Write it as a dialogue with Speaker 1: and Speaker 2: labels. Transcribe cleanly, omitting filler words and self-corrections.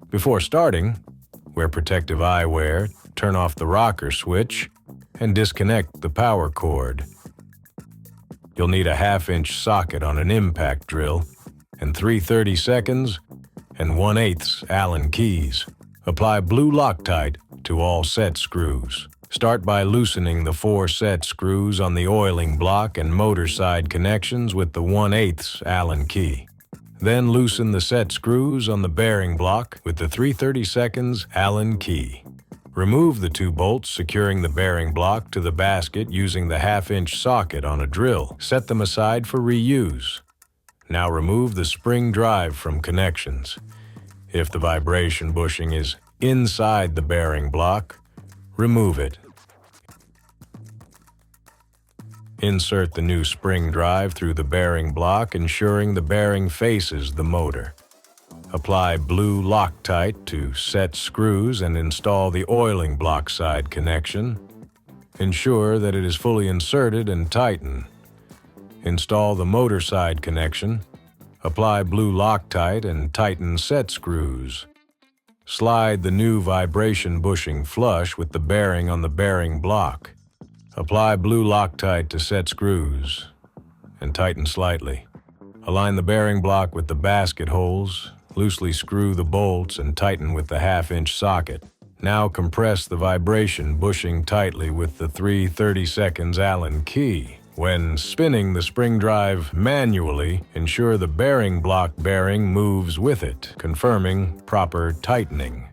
Speaker 1: Before starting, wear protective eyewear, turn off the rocker switch, and disconnect the power cord. You'll need a 1/2-inch socket on an impact drill, and 3 30-seconds and 1/8 Allen keys. Apply blue Loctite to all set screws. Start by loosening the 4 set screws on the oiling block and motor side connections with the 1/8 Allen key. Then loosen the set screws on the bearing block with the 3 30-seconds Allen key. Remove the 2 bolts securing the bearing block to the basket using the 1/2-inch socket on a drill. Set them aside for reuse. Now remove the spring drive from connections. If the vibration bushing is inside the bearing block, remove it. Insert the new spring drive through the bearing block, ensuring the bearing faces the motor. Apply blue Loctite to set screws and install the oiling block side connection. Ensure that it is fully inserted and tighten. Install the motor side connection. Apply blue Loctite and tighten set screws. Slide the new vibration bushing flush with the bearing on the bearing block. Apply blue Loctite to set screws and tighten slightly. Align the bearing block with the basket holes. Loosely screw the bolts and tighten with the 1/2-inch socket. Now compress the vibration bushing tightly with the 3 30-seconds Allen key. When spinning the spring drive manually, ensure the bearing block bearing moves with it, confirming proper tightening.